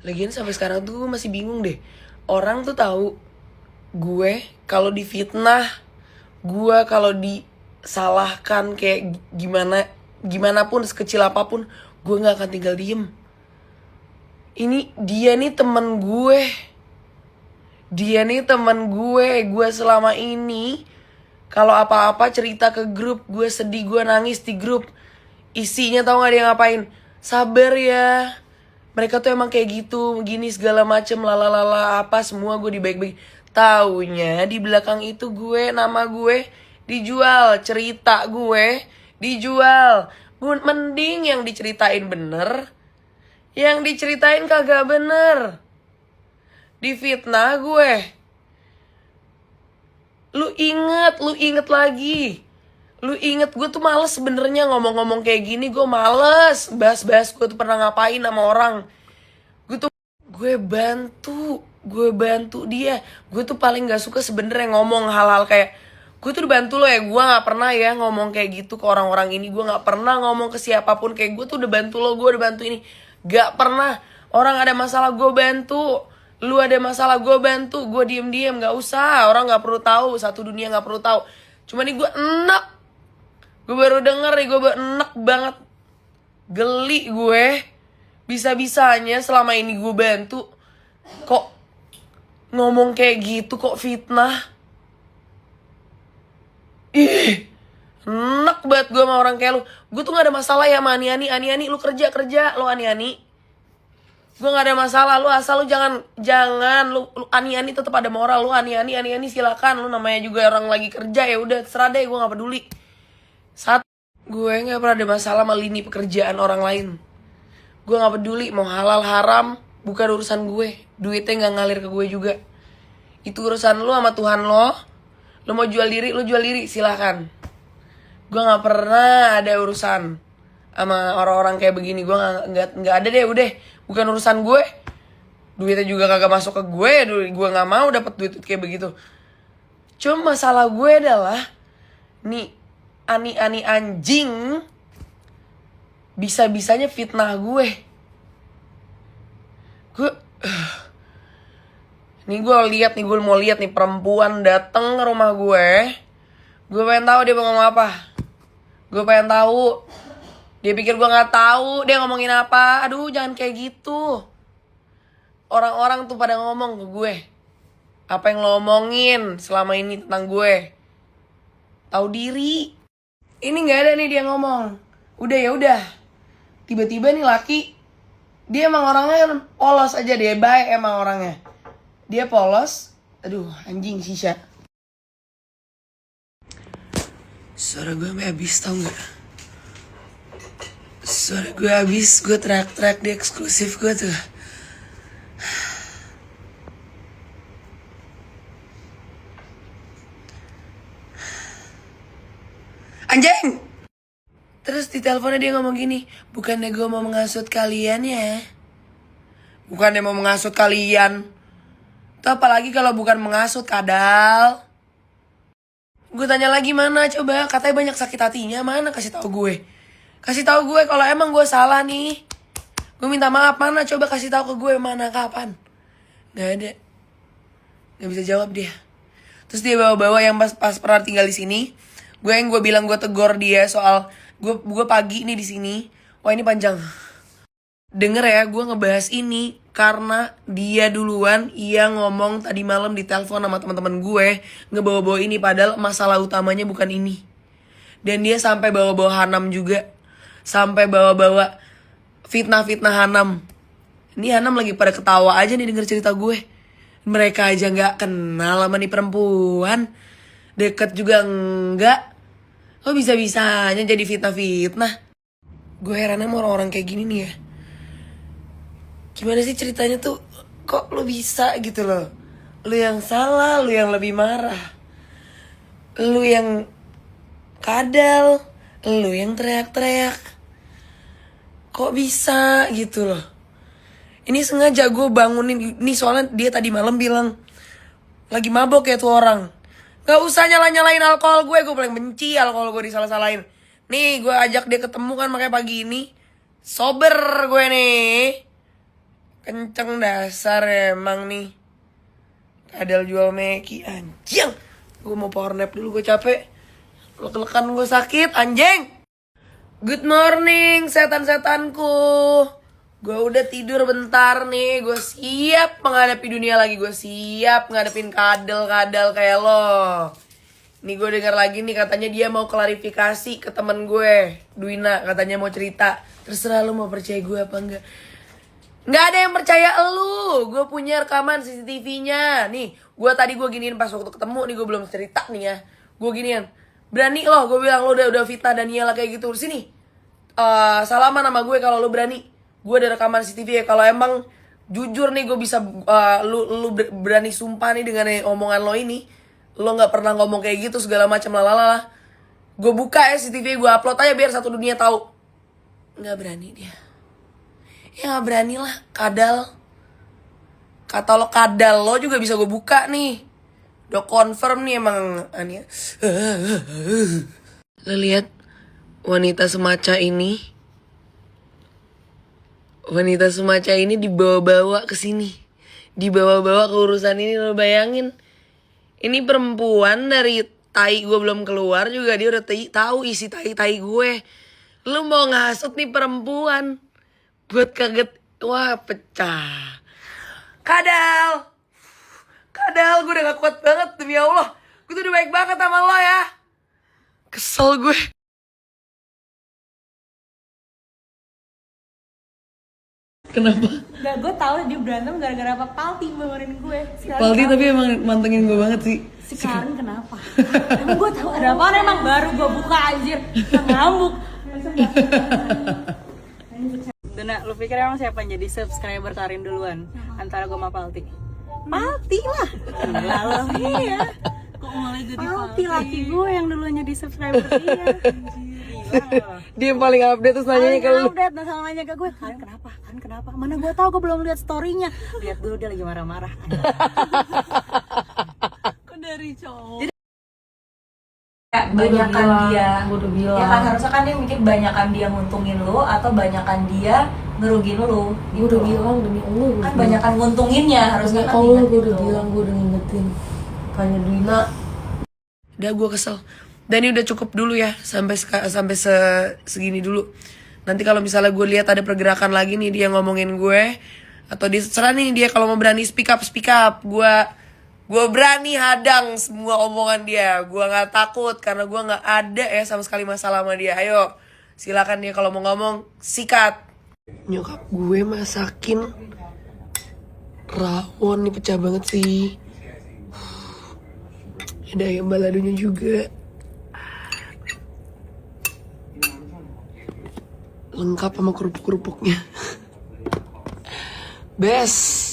Lagian sampai sekarang tuh gue masih bingung deh. Orang tuh tahu gue kalau difitnah, gue kalau disalahkan kayak gimana pun sekecil apapun, gue nggak akan tinggal diem. Ini dia nih teman gue. Dia nih teman gue selama ini kalau apa-apa cerita ke grup, gue sedih, gue nangis di grup. Isinya tau gak dia ngapain? Sabar ya. Mereka tuh emang kayak gitu, begini segala macem, lalalala apa semua gue dibaik-baik. Taunya di belakang itu nama gue dijual, cerita gue dijual. Mending yang diceritain bener, yang diceritain kagak bener. Difitnah gue. Lu inget lagi. Lu inget gue tuh males sebenarnya ngomong-ngomong kayak gini. Gue males bahas-bahas gue tuh pernah ngapain sama orang. Gue bantu dia. Gue tuh paling gak suka sebenarnya ngomong hal-hal kayak gue tuh udah bantu lo ya. Gue gak pernah ya ngomong kayak gitu ke orang-orang ini. Gue gak pernah ngomong ke siapapun kayak gue tuh udah bantu lo, gue udah bantu ini. Gak pernah. Orang ada masalah gue bantu, lu ada masalah gue bantu. Gue diem-diem, gak usah. Orang gak perlu tahu, satu dunia gak perlu tahu. Cuma nih gue enak. Gue baru denger nih, gue enak banget. Geli gue. Bisa-bisanya selama ini gue bantu, kok ngomong kayak gitu, kok fitnah. Ih, enak banget gue sama orang kayak lu. Gue tuh gak ada masalah ya sama Ani-Ani. Lu kerja, lu Ani-Ani. Gue gak ada masalah, lu asal lu jangan lu Ani-Ani tetap ada moral. Lu Ani-Ani silakan. Lu namanya juga orang lagi kerja, ya udah terserah deh, gue gak peduli. Gue gak pernah ada masalah sama lini pekerjaan orang lain. Gue gak peduli mau halal haram, bukan urusan gue. Duitnya gak ngalir ke gue juga. Itu urusan lu sama Tuhan lo. Lu mau jual diri, lu jual diri, silahkan. Gue gak pernah ada urusan sama orang-orang kayak begini. Gue gak ada deh, udah. Bukan urusan gue. Duitnya juga kagak masuk ke gue. Gue gak mau dapet duit kayak begitu. Cuma masalah gue adalah nih Ani anjing bisa-bisanya fitnah gue. Nih gue mau lihat nih perempuan dateng ke rumah gue. Gue pengen tahu dia mau ngomong apa. Gue pengen tahu. Dia pikir gue nggak tahu dia ngomongin apa. Aduh, jangan kayak gitu. Orang-orang tuh pada ngomong ke gue. Apa yang lo omongin selama ini tentang gue? Tahu diri. Ini nggak ada nih dia ngomong. Udah ya udah. Tiba-tiba nih laki, dia emang orangnya polos aja, dia baik emang orangnya. Dia polos. Aduh, anjing sisa. Suara gue sampai habis, tau gak? Suara gue habis, gue teriak-teriak di eksklusif gue tuh. Anjing! Terus di teleponnya dia ngomong gini, bukannya gue mau menghasut kalian ya? Bukannya mau menghasut kalian. Tuh apalagi kalau bukan menghasut, kadal. Gue tanya lagi mana coba, katanya banyak sakit hatinya, mana kasih tahu gue. Kasih tahu gue kalau emang gue salah nih. Gue minta maaf, mana coba kasih tahu ke gue, mana kapan. Gak ada. Gak bisa jawab dia. Terus dia bawa-bawa yang pas pernah tinggal di sini. Gue bilang gue tegur dia soal gue pagi nih di sini. Wah, ini panjang. Denger ya, gue ngebahas ini karena dia duluan yang ngomong tadi malam di telepon sama teman-teman gue, ngebawa-bawa ini padahal masalah utamanya bukan ini. Dan dia sampai bawa-bawa Hanam juga. Sampai bawa-bawa fitnah-fitnah Hanam. Ini Hanam lagi pada ketawa aja nih denger cerita gue. Mereka aja gak kenal sama nih perempuan. Deket juga enggak. Kok bisa-bisanya jadi fitnah-fitnah? Gue heran sama orang-orang kayak gini nih ya. Gimana sih ceritanya tuh? Kok lu bisa gitu loh? Lu yang salah, lu yang lebih marah. Lu yang kadal, lu yang teriak-teriak. Kok bisa gitu loh? Ini sengaja gue bangunin. Ini soalnya dia tadi malam bilang lagi mabok ya tuh orang. Gak usah nyalain alkohol gue paling benci alkohol gue disalah-salahin. Nih gue ajak dia ketemu kan makanya pagi ini. Sober gue nih. Kenceng dasar emang nih. Kadal jual Meki, anjing. Gue mau power nap dulu, gue capek. Lek-lekan gue sakit, anjing. Good morning, setan-setanku. Gue udah tidur bentar nih. Gue siap menghadapi dunia lagi. Gue siap ngadepin kadal-kadal kayak lo. Nih gue dengar lagi nih katanya dia mau klarifikasi ke temen gue, Duina, katanya mau cerita. Terserah lu mau percaya gue apa enggak. Nggak ada yang percaya elu. Gue punya rekaman CCTV-nya. Nih, gue tadi gue giniin pas waktu ketemu nih, gue belum cerita nih ya. Gue giniin, berani lo, gue bilang lo udah fitnah Daniela kayak gitu. Sini, salaman sama gue kalau lo berani. Gue ada rekaman CCTV ya. Kalau emang jujur nih gue bisa, lu berani sumpah nih dengan omongan lo ini. Lo nggak pernah ngomong kayak gitu segala macam lalala. Gue buka ya CCTV, gue upload aja biar satu dunia tahu. Nggak berani dia. Ya nggak berani lah, kadal. Kata lo kadal, lo juga bisa gue buka nih. Udah confirm nih emang Ania. Lo lihat wanita semacam ini. Wanita semacam ini dibawa-bawa ke sini. Dibawa-bawa ke urusan ini, lo bayangin. Ini perempuan dari tai gue belum keluar juga dia udah tahu isi tai gue. Lu mau ngasut nih perempuan. Buat kaget, wah pecah. Kadal, gue udah gak kuat banget demi Allah. Gue tuh udah baik banget sama lo ya. Kesel gue. Kenapa? Gak, gue tahu dia berantem gara-gara apa Palti bangunin gue. Palti tapi emang mantengin gue banget sih. Si Karin kenapa? Emang gue tahu ada apa? Emang baru gue buka anjir. Ngamuk. Dona, lu pikir emang siapa yang jadi subscriber Karin duluan? Antara gue sama Palti? Palti lah. Lalu iya. Kok mulai jadi Palti? Laki gue yang duluan jadi subscriber dia. Dia yang paling update terus nanyanya ke lu. Update, nah nanya ke gue, Karin kenapa? Karin kenapa? Mana gue tahu, gue belum lihat story-nya. Lihat dulu dia lagi marah-marah. Kok dari cowok? Banyakan dia, ya kan harusnya kan dia mikir banyakan dia nguntungin lo atau banyakan dia ngerugin lo. Gue udah bilang demi Allah. Kan banyakan nguntunginnya harusnya kan. Allah, gue udah bilang, gue udah ngingetin. Tanya Duina. Udah gue kesel. Dan ini udah cukup dulu ya, sampai segini dulu. Nanti kalau misalnya gue lihat ada pergerakan lagi nih dia ngomongin gue, atau dia serah nih dia kalau mau berani speak up, gue berani hadang semua omongan dia. Gue nggak takut karena gue nggak ada ya sama sekali masalah sama dia. Ayo, silakan dia kalau mau ngomong sikat. Nyokap gue masakin rawon nih pecah banget sih. Ada ayam baladonya juga. Lengkap sama kerupuk-kerupuknya. Best.